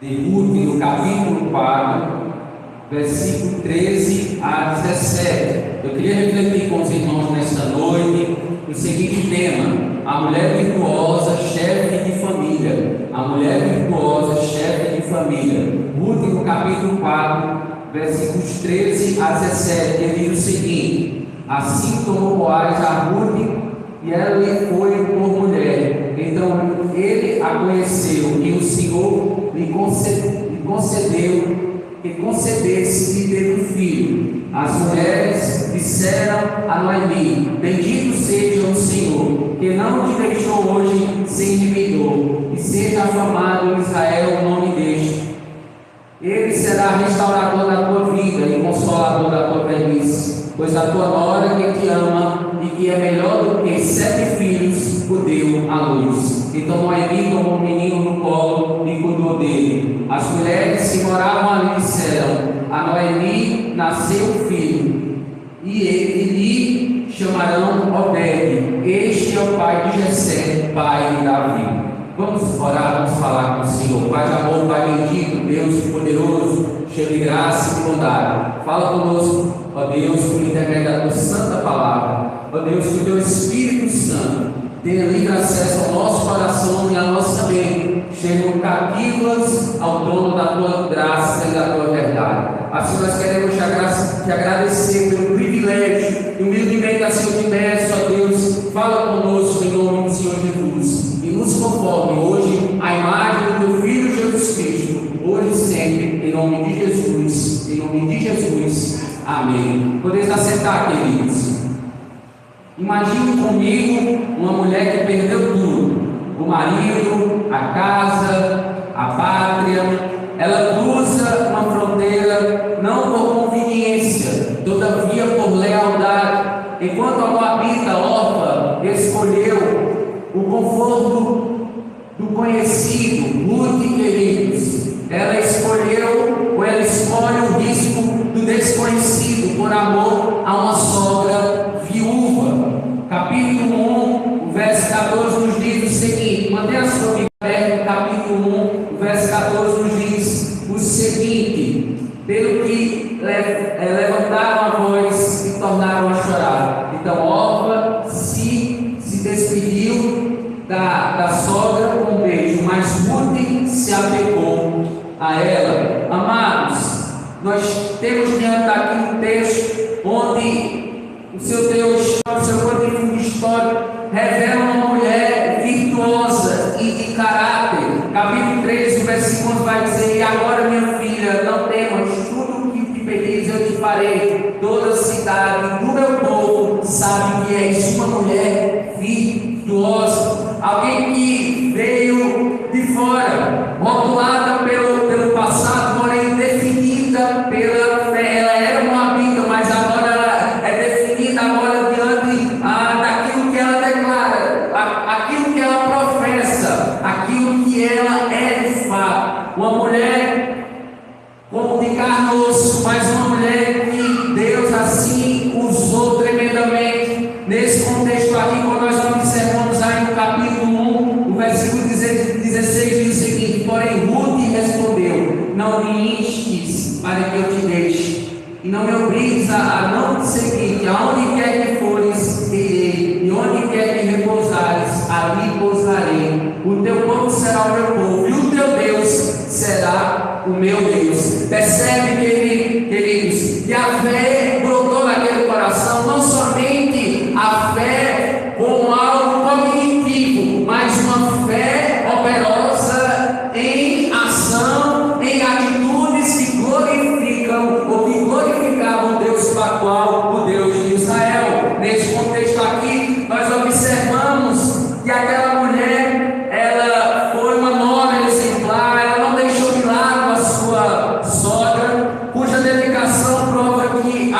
de Ruth, no capítulo 4, versículo 13 a 17. Eu queria refletir com os irmãos nesta noite o seguinte tema: a mulher virtuosa, chefe de família. A mulher virtuosa, chefe de família. Ruth, no capítulo 4, versículos 13 a 17, ele diz o seguinte: assim tomou Boaz a Ruth, e ela lhe foi por mulher. Então ele a conheceu, e o Senhor lhe concedeu que concedesse e teve um filho. As mulheres disseram a Noemi: bendito seja o Senhor, que não te deixou hoje sem inimigo, e seja afamado em Israel o nome deste. Ele será restaurador da tua vida e consolador da tua velhice, pois a tua nora que te ama e que é melhor do que 7 filhos, o deu à luz. Então Noemi tomou o menino no colo e cuidou dele. As mulheres que moravam ali disseram: a Noemi nasceu um filho, e lhe chamarão Obed. Este é o pai de Jessé, pai de Davi. Vamos orar, vamos falar com o Senhor. Pai de amor, Pai bendito, Deus poderoso, cheio de graça e bondade. Fala conosco, ó Deus, por intermédio da tua santa palavra. Ó Deus, que o teu Espírito Santo tenha livre acesso ao nosso coração e à nossa mente, sejam cativas ao trono da tua graça e da tua verdade. Assim nós queremos te agradecer pelo privilégio e humildemente assim eu te peço, ó Deus, fala conosco em nome do Senhor Jesus e nos conforme hoje a imagem do teu Filho Jesus Cristo, hoje e sempre, em nome de Jesus, em nome de Jesus, amém. Podeis assentar, queridos. Imagine comigo uma mulher que perdeu tudo: o marido, a casa, a pátria. Ela cruza uma fronteira não por conveniência, todavia por lealdade. Enquanto a moabita Orfa escolheu o conforto do conhecido, Ruth, queridos, ela escolhe o risco do desconhecido por amor a uma sogra viúva. Capítulo 1, verso 14 nos diz o seguinte: mantenha a sua Bíblia aberta. Capítulo 1, verso 14 nos diz o seguinte: pelo que levantaram a voz e tornaram a chorar. Então Orfa se despediu da sogra com um beijo, mas Ruth se apegou a ela. Amados, nós temos diante daqui um texto onde o seu conteúdo histórico revela uma mulher virtuosa e de caráter. Capítulo 3, o versículo vai dizer: e agora, minha filha, não temas, tudo o que te pedis eu te farei. Toda a cidade do meu povo sabe que és uma mulher virtuosa. Alguém que veio de fora, rotulada pelo passado, porém definida pela fé. Ela era uma amiga, mas agora ela é definida agora diante daquilo que ela declara, aquilo que ela professa, aquilo que ela é de fato. Uma mulher como de carne e osso, mas uma mulher que Deus assim usou tremendamente. Nesse contexto aqui, quando nós observamos aí no capítulo 1, o versículo 16 diz o seguinte: porém Ruth respondeu: não me instes para que eu te deixe, e não me obrigues a não te seguir, que aonde quer que fores, irei, e onde quer que repousares, ali pousarei. O teu povo será o meu povo, e o teu Deus será o meu Deus. Percebe, queridos, que a fé brotou naquele coração, não somente a fé como algo cognitivo, mas uma fé operosa em ação, em atitudes que glorificam ou que glorificavam Deus Pactual, o Deus de Israel. Nesse contexto aqui, nós observamos que aquela mulher, ela foi uma nora exemplar. Ela não deixou de lado a sua sogra, cuja dedicação prova que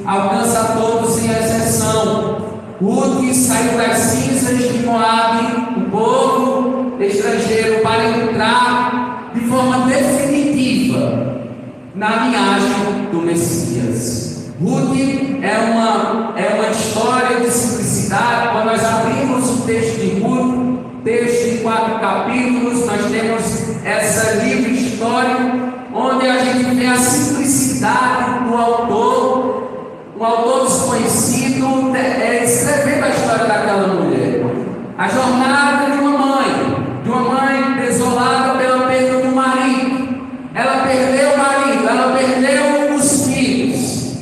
alcança a todos sem exceção. Ruth saiu das cinzas de Moabe, o povo estrangeiro, para entrar de forma definitiva na linhagem do Messias. Ruth é uma história de simplicidade. Quando nós abrimos o texto de Ruth, texto de 4 capítulos, nós temos essa livre história, onde a gente vê a simplicidade do autor, um autor desconhecido, escrevendo a história daquela mulher. A jornada de uma mãe desolada pela perda do marido. Ela perdeu o marido, ela perdeu os filhos,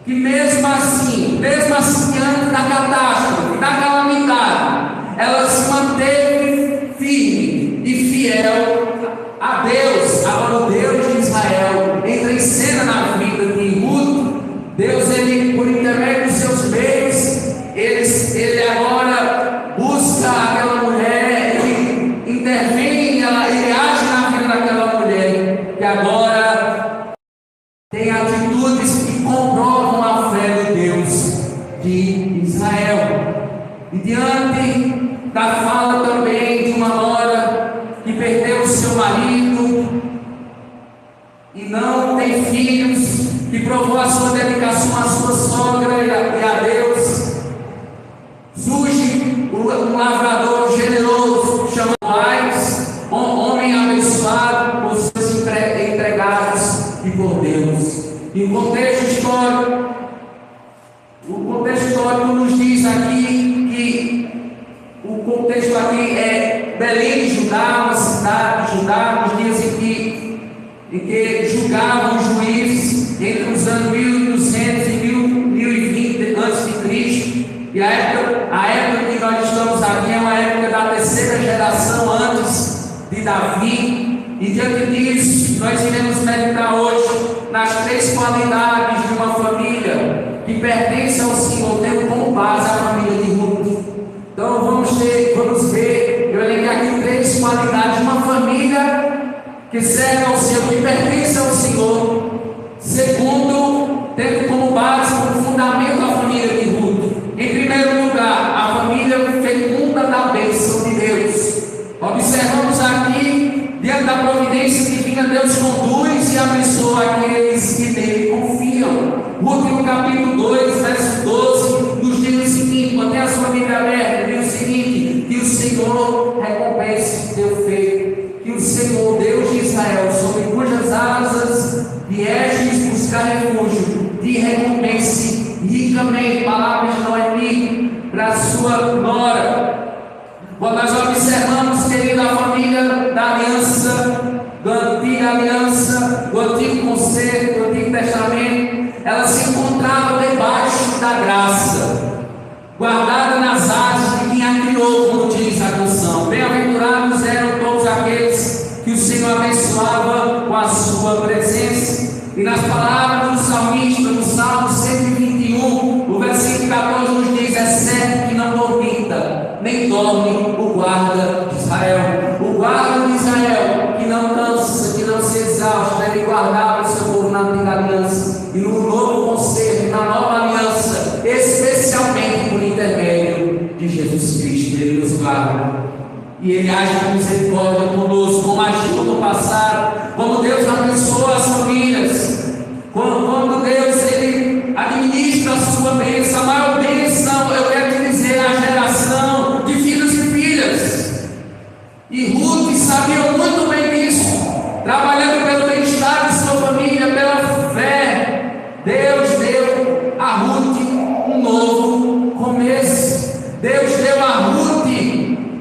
que mesmo assim, diante da catástrofe, da calamidade, ela se manteve firme e fiel a Deus. Agora o Deus de Israel entra em cena na vida de Ruth. Deus, ele, por intermédio dos seus meios, ele agora busca aquela mulher, ele intervém, ele age na vida daquela mulher, e agora tem atitudes que comprovam a fé de Deus de Israel. E diante da fala também de uma nora que perdeu o seu marido e não tem filhos, que provou a sua dedicação à sua sogra e a Deus, surge um lavrador generoso chamado Boaz, homem abençoado por seus empregados e por Deus. E o contexto histórico nos diz aqui que o contexto aqui é Belém de Judá, uma cidade de Judá, nos dias em que julgavam os juízes entre os anos 1200 e 1020 a.C. E a época que nós estamos aqui é uma época da terceira geração antes de Davi. E diante disso, nós iremos meditar hoje nas 3 qualidades de uma família que pertence ao Senhor, tendo como base a família de Ruth. Então vamos ver, eu elenquei aqui 3 qualidades de uma família que serve ao Senhor, que pertence ao Senhor. Segundo, tendo como base, como fundamento a família de Ruth. Em primeiro lugar, a família fecunda da bênção de Deus. Observamos aqui, diante da providência divina, Deus conduz e abençoa aqueles que nele confiam. Ruth, no capítulo 2, verso 12, nos diz o seguinte: mantém a sua Bíblia aberta, diz o seguinte: que o Senhor recompense o teu feito, que o Senhor, Deus de Israel, sobre cujas asas viestes buscar refúgio, te recompense ricamente. Palavras de Noemi para a sua nora. Quando nós observamos, querida, a família da aliança, da antiga aliança, do antigo concerto, do antigo testamento, ela se encontrava debaixo da graça, guardada nas asas de quem a criou, como diz a canção. Bem-aventurados eram todos aqueles que o Senhor abençoava com a sua presença. E nas palavras do salmista, no Salmo 121, o versículo 14 nos diz: é certo que não dormita, nem dorme o guarda de Israel. O guarda de Israel, que não cansa, que não se exausta, ele guardava o seu povo na antiga aliança, e no novo concerto, na nova aliança, especialmente por intermédio de Jesus Cristo. Ele nos guarda. E Ele age com misericórdia conosco, como agiu no passado, como Deus abençoa as famílias, quando Deus Ele administra a sua bênção. A maior bênção, eu quero te dizer, a geração de filhos e filhas. E Ruth sabia muito bem disso, trabalhando pelo bem-estar de sua família, pela fé. Deus deu a Ruth um novo começo. Deus deu a Ruth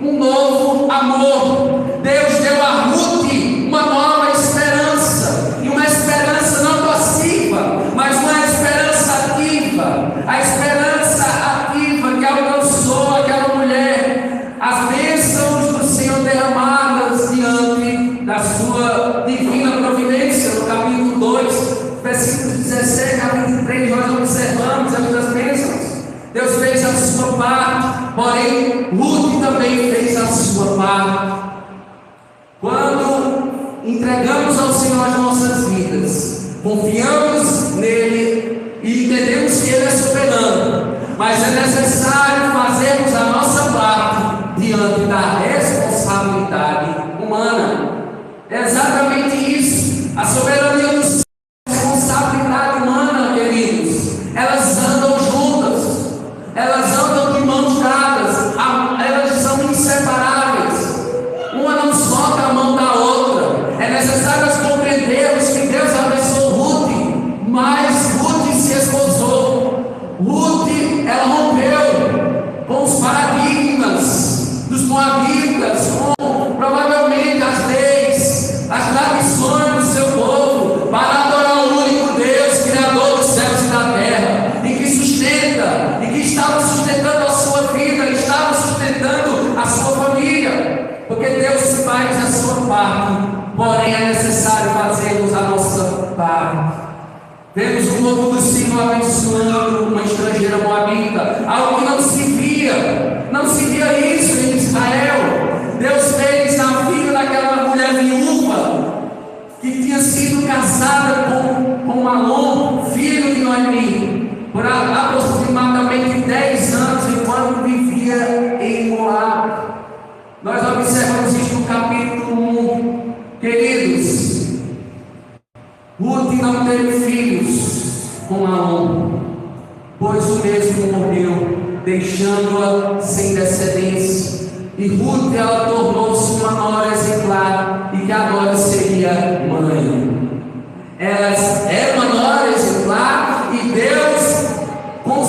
um novo amor. Deus deu a Ruth uma nova esperança, e uma esperança não passiva, mas uma esperança ativa. A esperança ativa que alcançou aquela mulher as bênçãos do Senhor derramadas diante da sua divina providência. No capítulo 2, versículos 17 a 23, nós observamos as bênçãos. Deus fez a sua parte, porém Ruth também fez a sua parte. Quando entregamos ao Senhor as nossas vidas, confiamos nele e entendemos que fazermos a nossa parte diante da responsabilidade humana. É exatamente isso. A soberania do céu, a responsabilidade humana, queridos, elas andam juntas, elas andam de mãos dadas, elas são inseparáveis. Uma não solta a mão da outra. É necessário compreendermos que Deus abençoou Ruth, mas Ruth se esposou. Ruth, ela rompeu com os paradigmas dos moabitas, com provavelmente as leis, as tradições do seu povo, para adorar o único Deus, Criador dos céus e da terra, e que sustenta, e que estava sustentando a sua vida, estava sustentando a sua família, porque Deus faz a sua parte, porém é necessário fazermos a nossa parte. Vemos o povo do Senhor abençoando uma estrangeira moabita, algo que não se via isso em Israel. Deus fez na vida daquela mulher viúva, que tinha sido casada com Malom, filho de Noemi, por aproximadamente 10 anos, enquanto vivia em Moab. Nós observamos isso no capítulo 1, queridos. Ruth não teve filhos com Malom, pois o mesmo morreu, deixando-a sem descendência. E Ruth, ela tornou-se uma nora exemplar, e que agora seria mãe. Ela é uma nora exemplar, e Deus, com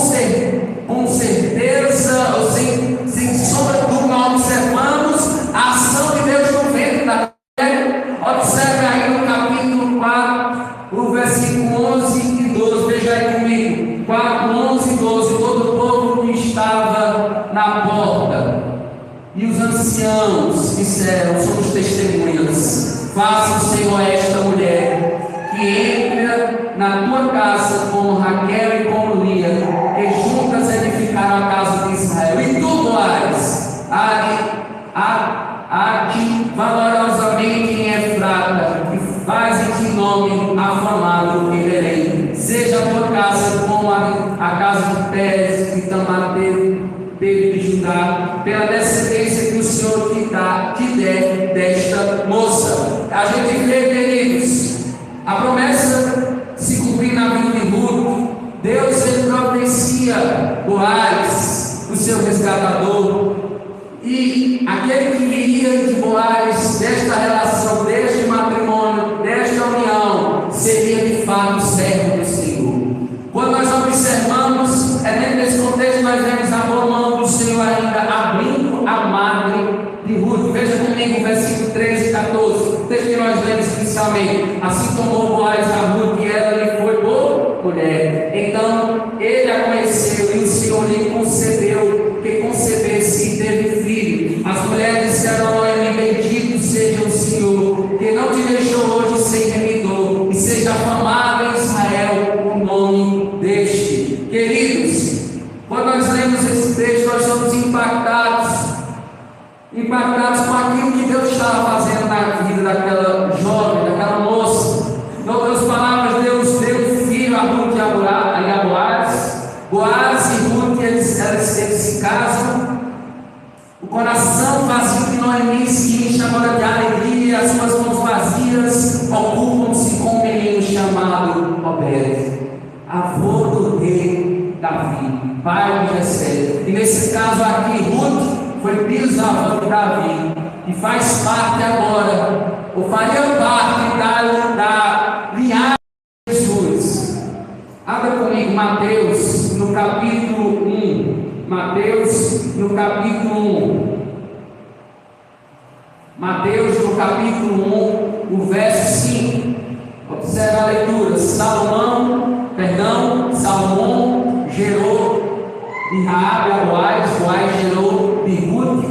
certeza, ou sem sombra de dúvida, observamos a ação de Deus no ventre da mulher. Observe aí no capítulo 4, o versículo 11 e 12, veja aí comigo, 4, 11 e 12, todo o povo que estava na porta, e os anciãos disseram, somos testemunhas, faça o Senhor esta mulher, que entra na tua casa como Raquel e como Lia, que juntas edificaram a casa de Israel, e tu, Boaz, age valorosamente em Efrata, e faz em ti nome afamado em Belém. Seja a tua casa como a casa de Pérez e Tamar teve de Judá, pela descendência que o Senhor te der desta moça. A gente vê, queridos, a promessa se cumprir na vida de Ruth. Deus, ele providencia Boaz, o seu resgatador, e aquele que viria de Boaz, desta relação, deste matrimônio, desta união, seria de fato servo do Senhor. Quando nós observamos, dentro desse contexto, nós vemos a boa mão do Senhor ainda abrindo a madre de Ruth. Veja comigo o versículo 13 e 14, o texto que nós lemos inicialmente. Assim tomou Boaz a Ruth, e ela lhe foi por mulher. Então ele a conheceu, e o Senhor lhe concedeu que concebesse e teve filho. As mulheres disseram a Noemi: bendito seja o Senhor, que não te deixou hoje sem remidor, e seja afamado em Israel o nome deste. Queridos, quando nós lemos esse texto, nós somos impactados com aquilo que Deus estava fazendo na vida daquela jovem, daquela moça. Em outras palavras, Deus deu filho a Ruth e a Boaz. Boaz e Ruth, eles se casam. O coração vazio de Noemi se enche agora de alegria, as suas mãos vazias ocupam-se com um menino chamado Obed, avô do rei Davi, pai de Jessé. E nesse caso aqui, Ruth foi bisavó de Davi, e faz parte agora, ou faria parte da linhagem de Jesus. Abra comigo Mateus no capítulo 1. Mateus no capítulo 1. Mateus no capítulo 1, o verso 5. Observe a leitura. Salomão gerou de Raabe a Boaz, Boaz gerou de Ruth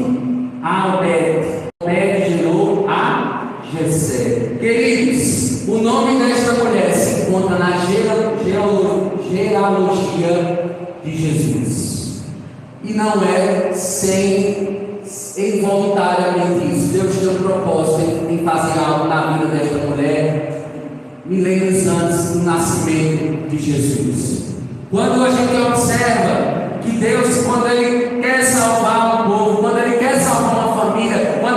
a Obed, Obed gerou a Jessé. Queridos, o nome desta mulher se encontra na genealogia de Jesus, e não é involuntariamente isso. Deus tem um propósito em fazer algo na vida desta mulher milênios antes do nascimento de Jesus. Quando a gente observa que Deus, quando Ele quer essa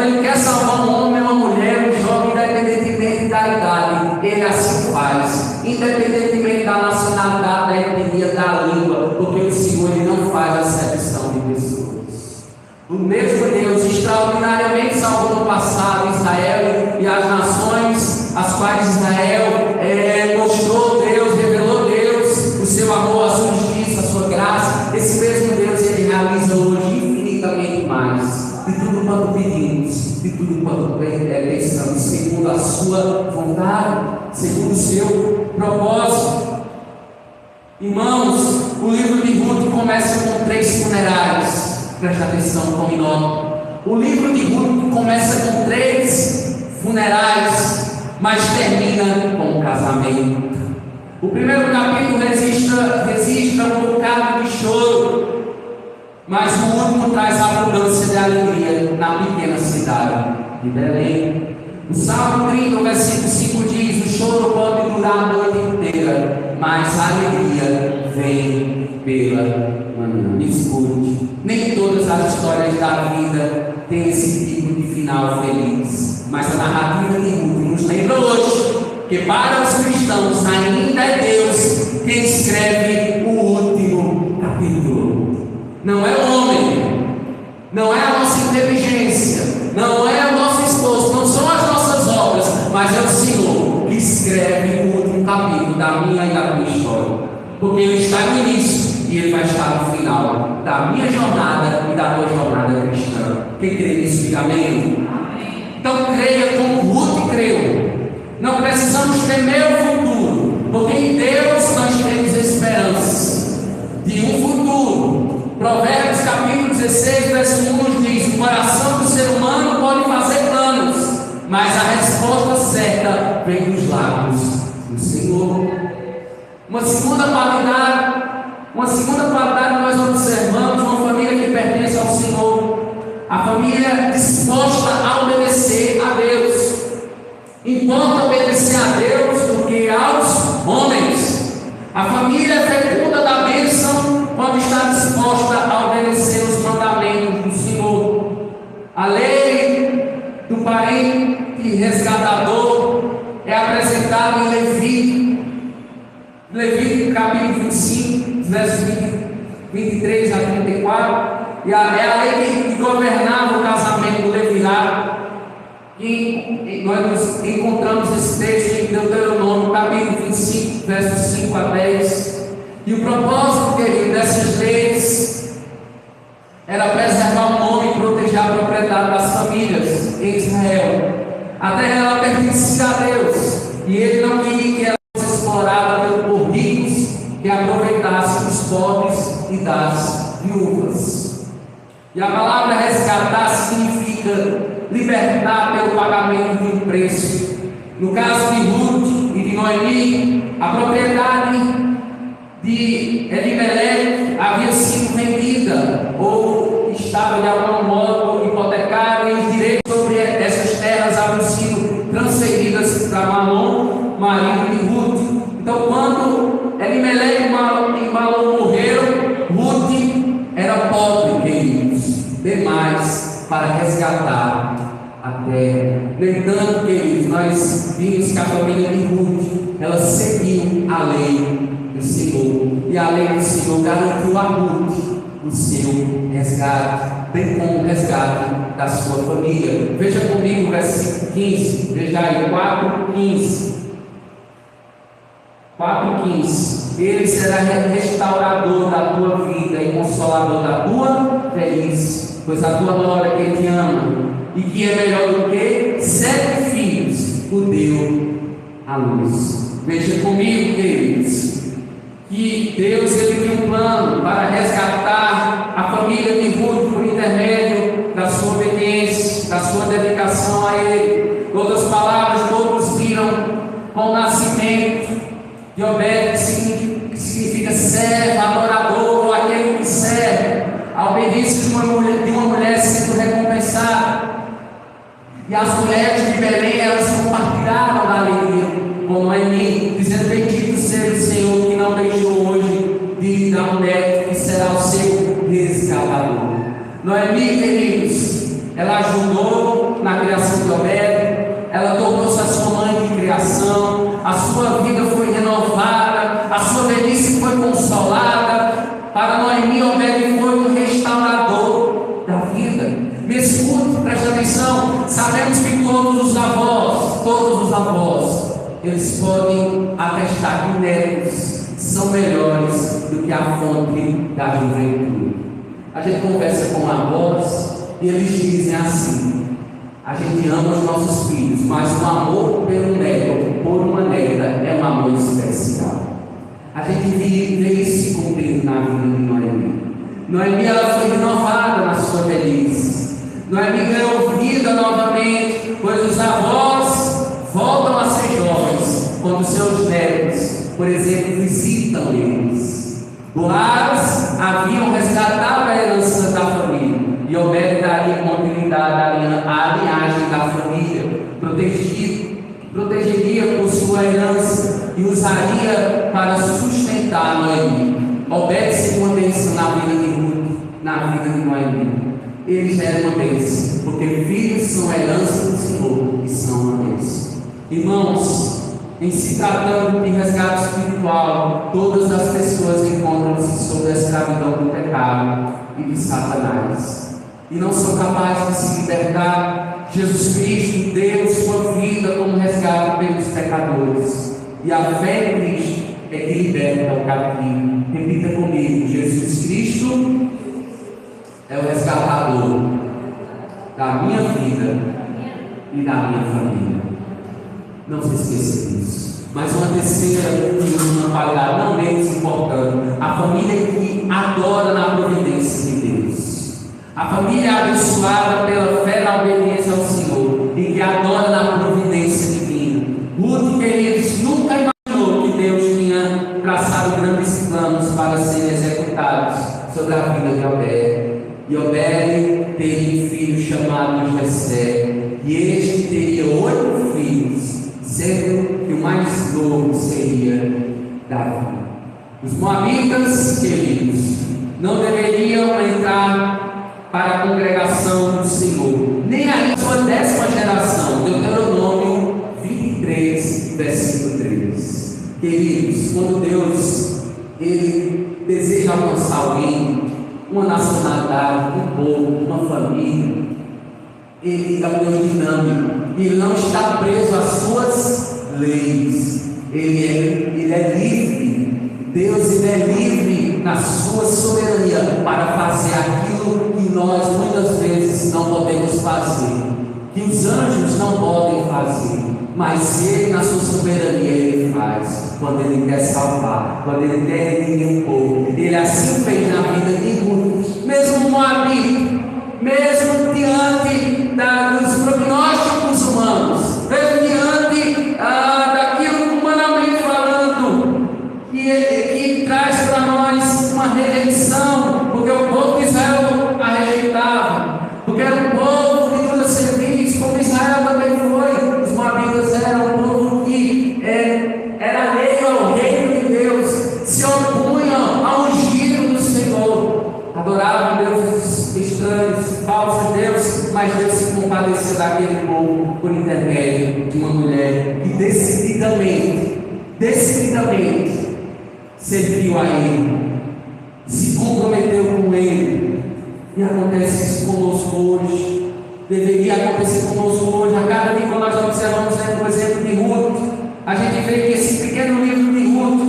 Quando Ele quer salvar um homem, uma mulher, um jovem, independentemente da idade, Ele assim faz, independentemente da nacionalidade, da etnia, da língua, porque o Senhor Ele não faz acepção de pessoas. O mesmo Deus extraordinariamente salvou no passado Israel e as nações, as quais Israel mostrou Deus, revelou Deus, o seu amor, a sua justiça, a sua graça. Esse mesmo Deus Ele realiza hoje infinitamente mais de tudo quanto pedimos, de tudo quanto pensamos, segundo a sua vontade, segundo o seu propósito. Irmãos, o livro de Ruth começa com 3 funerais. Presta atenção, tome nota. O livro de Ruth começa com 3 funerais, mas termina com um casamento. O primeiro capítulo registra um bocado de choro, mas o último traz abundância de alegria na pequena cidade de Belém. O Salmo 30, versículo 5 diz: o choro pode durar a noite inteira, mas a alegria vem pela manhã. Me escute, nem todas as histórias da vida têm esse tipo de final feliz, mas a narrativa de Ruth nos lembra hoje que para os cristãos ainda é Deus quem escreve o último capítulo. Não é o homem, não é a nossa inteligência, não é o nosso esforço, não são as nossas obras, mas é o Senhor que escreve o último capítulo da minha e da tua história, porque Ele está no início e Ele vai estar no final da minha jornada e da tua jornada cristã. Quem crê nisso, diga amém. Então creia como Ruth creu. Não precisamos temer o futuro, porque em Deus nós temos esperança de um futuro. Provérbios capítulo 16, verso 1 nos diz: o coração do ser humano pode fazer planos, mas a resposta certa vem dos lábios do Senhor. Uma segunda qualidade nós observamos uma família que pertence ao Senhor, a família disposta a obedecer a Deus. Importa obedecer a Deus do que aos homens. A família é fecunda da bênção quando está disposta a obedecer os mandamentos do Senhor. A lei do parente resgatador é apresentada em Levítico capítulo 25, versos 23 a 34, e é a lei que governava o casamento do levirato. E nós encontramos esse texto em Deuteronômio capítulo 25, versos 5 a 10. E o propósito, querido, dessas leis era preservar o nome e proteger a propriedade das famílias em Israel. A terra ela pertencia a Deus, e Ele não queria que ela fosse explorada por ricos que aproveitassem dos pobres e das viúvas. E a palavra resgatar significa libertar pelo pagamento de um preço. No caso de Ruth e de Noemi, a propriedade de Elimelec havia sido vendida ou estava de algum modo hipotecada, e os direitos sobre essas terras haviam sido transferidas para Malom, marido de Ruth. Então, quando Elimelec e Malom morreram, Ruth era pobre, queridos, demais para resgatar a terra. No entanto, queridos, nós vimos que a família de Ruth, ela seguiu a lei do Senhor, e a lei do Senhor garantiu a Ruth o seu resgate, bem como o resgate da sua família. Veja comigo o versículo 15, veja aí, 4:15. 4:15. Ele será restaurador da tua vida e consolador da tua velhice, pois a tua nora que te ama e que é melhor do que 7 filhos o deu à luz. Veja comigo, queridos, que Deus ele tem um plano para resgatar a família de Ruth por intermédio da sua obediência, da sua dedicação a Ele. Outras palavras, todos viram com o nascimento de Obed, que significa servo, adorador, ou aquele que serve. A obediência de uma mulher sendo recompensada. E as mulheres de Belém, elas compartilharam da alegria com Noemi, dizendo: bendito seja o Senhor que não deixou hoje de dar um neto que será o seu resgatador. Noemi, queridos, ela ajudou Obed, ela tornou-se a sua mãe de criação, a sua vida foi renovada, a sua velhice foi consolada. Para Noemi, Obed foi um restaurador da vida. Me escute, preste atenção. Sabemos que todos os avós, eles podem atestar que netos são melhores do que a fonte da juventude. A gente conversa com avós e eles dizem assim: a gente ama os nossos filhos, mas o amor pelo neto, por uma neta, é um amor especial. A gente vê isso se cumprindo na vida de Noemi. Noemi, ela foi renovada na sua velhice. Noemi ganhou vida novamente, pois os avós voltam a ser jovens quando seus netos, por exemplo, visitam eles. Boaz haviam resgatado a herança da família, e Obed daria continuidade à linhagem da família, protegeria por sua herança e usaria para sustentar Noemi. Obed seria uma bênção na vida de Ruth, na vida de Noemi. Eles eram uma bênção, porque filhos são herança do Senhor e são uma bênção. Irmãos, em se tratando de resgate espiritual, todas as pessoas encontram-se sob a escravidão do pecado e de Satanás, e não são capazes de se libertar. Jesus Cristo deu sua vida como resgate pelos pecadores, e a fé em Cristo é que liberta o cativo. Repita comigo: Jesus Cristo é o resgatador da minha vida e da minha família. Não se esqueça disso. Mas uma terceira uma qualidade não menos importante: a família que adora na providência de Deus. A família abençoada pela fé na obediência ao Senhor e que adora na providência divina. Ruth, queridos, nunca imaginou que Deus tinha traçado grandes planos para serem executados sobre a vida de Obed. E Obed teria um filho chamado Jessé, e este teria 8 filhos, sendo que o mais novo seria Davi. Os moabitas, queridos, não deveriam entrar para a congregação do Senhor, nem a sua 10ª geração. Deuteronômio 23, versículo 3. Queridos, quando Deus ele deseja alcançar alguém, uma nacionalidade, um povo, uma família, ele é um Deus dinâmico, ele não está preso às suas leis, ele é livre. Deus ele é livre na sua soberania para fazer aquilo que nós muitas vezes não podemos fazer, que os anjos não podem fazer, mas ele na sua soberania ele faz, quando ele quer salvar, quando ele quer redimir um povo. Ele assim fez na vida de Ruth, mesmo Moabita, mesmo diante dos prognósticos humanos, mesmo diante daquilo humanamente falando, que traz para nós uma rejeição, porque o povo de Israel a rejeitava, porque era um povo que tudo serviço, como Israel também foi. Os moabitas eram um povo que era alheio ao reino de Deus, se opunham ao ungido do Senhor, adoravam deuses estranhos, falsos deuses, mas Deus se compadeceu daquele povo por intermédio de uma mulher que decididamente serviu a Ele, se comprometeu com Ele. E acontece isso conosco hoje, deveria acontecer conosco hoje. A cada dia, quando nós observamos o exemplo de Ruth, a gente vê que esse pequeno livro de Ruth,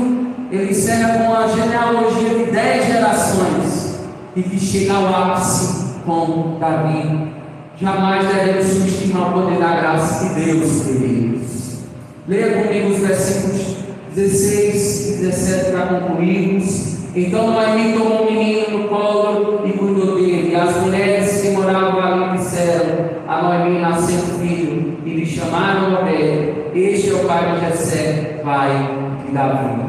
ele encerra com a genealogia de 10 gerações, e que chega ao ápice com Davi. Jamais devemos subestimar o poder da graça de Deus, queridos. Leia comigo os versículos 16 e 17 para concluirmos. Então Noemi tomou um menino no colo e cuidou dele. E as mulheres que moravam ali disseram: a Noemi nasceu um filho, e lhe chamaram Obed. Este é o pai de Jessé, pai de Davi.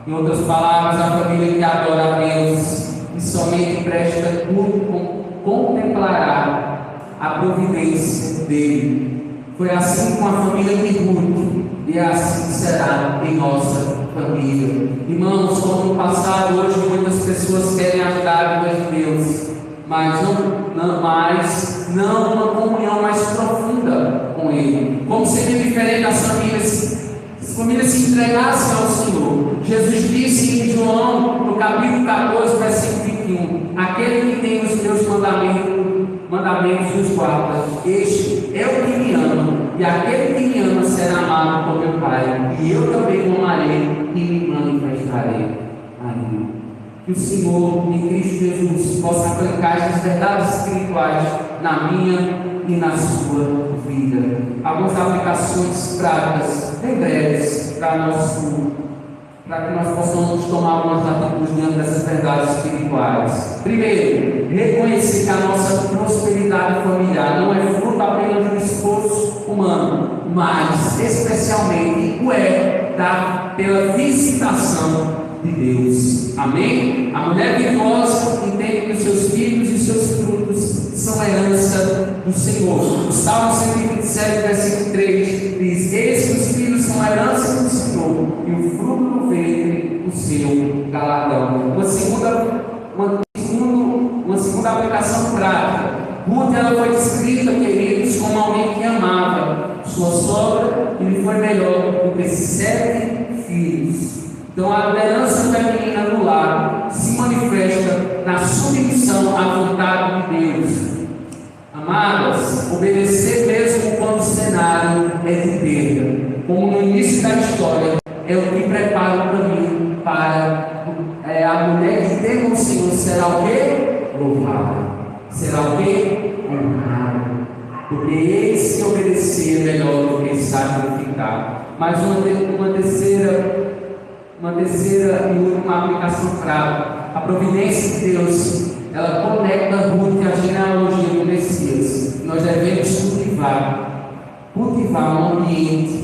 Em outras palavras, a família que adora a Deus e somente presta culto contemplará a providência dele. Foi assim com a família de Ruth, e assim será em nossa família. Irmãos, como no passado, hoje muitas pessoas querem as dádivas de Deus, mas não uma comunhão mais profunda com Ele. Como seria diferente as famílias se entregassem ao Senhor. Jesus disse em João, no capítulo 14, versículo 21, aquele que tem os meus mandamentos e os guarda, este é o que me ama, e aquele que me ama será amado por meu Pai, e eu também o amarei e me manifestarei a ele. Que o Senhor, em Cristo Jesus, possa aplicar as verdades espirituais na minha e na sua vida. Algumas aplicações práticas, bem breves, para que nós possamos tomar algumas atitudes diante dessas verdades espirituais. Primeiro, reconhecer que a nossa prosperidade familiar não é fruto apenas do esforço humano, mas especialmente pela visitação de Deus. Amém? A mulher virtuosa entende que os seus filhos e seus frutos são herança do Senhor. O Salmo 127, versículo 3 diz: eis que os filhos são herança do Senhor, e o fruto do ventre o seu galardão. Uma segunda aplicação prática. Ruth, ela foi descrita, queridos, como alguém que amava sua sogra e lhe foi melhor do que 7 filhos. Então a liderança feminina no lar se manifesta na submissão à vontade de Deus. Amadas, obedecer mesmo quando o cenário é de perda, como no início da história, é o que prepara o caminho para a mulher que tem o Senhor será o quê? Louvada. Será o quê? Honrada. Porque eis que obedecer é melhor do que sacrificar. Mas uma terceira e última aplicação prática. A providência de Deus, ela conecta Ruth à genealogia do Messias. Nós devemos cultivar um ambiente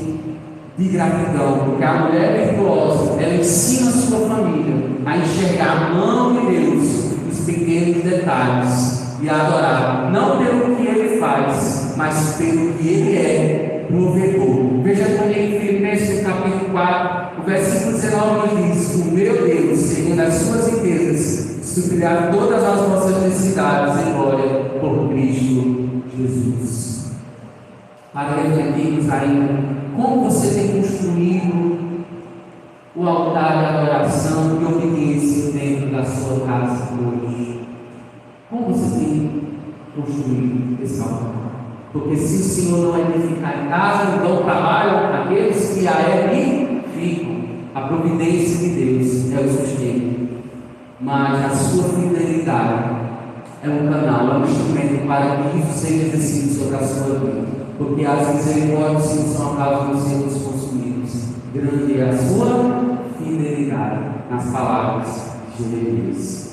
de gratidão, porque a mulher virtuosa, ela ensina a sua família a enxergar a mão de Deus nos pequenos detalhes e a adorar, não pelo que Ele faz, mas pelo que Ele é, provedor. Veja também em Filipenses capítulo 4, o versículo 19 nos diz: o meu Deus, segundo as suas riquezas, suprirá todas as vossas necessidades em glória por Cristo Jesus. Para refletirmos ainda, como você tem construído o altar de adoração e obediência dentro da sua casa hoje? Como você tem construído esse altar? Porque se o Senhor não edificar em casa, então trabalham aqueles que a edificam. A providência de Deus é o sustento, mas a sua fidelidade é um canal, é um instrumento para que isso seja exercido sobre a sua vida. Porque as misericórdias não são acaso de sermos consumidos. Grande é a sua fidelidade, nas palavras de Jeremias.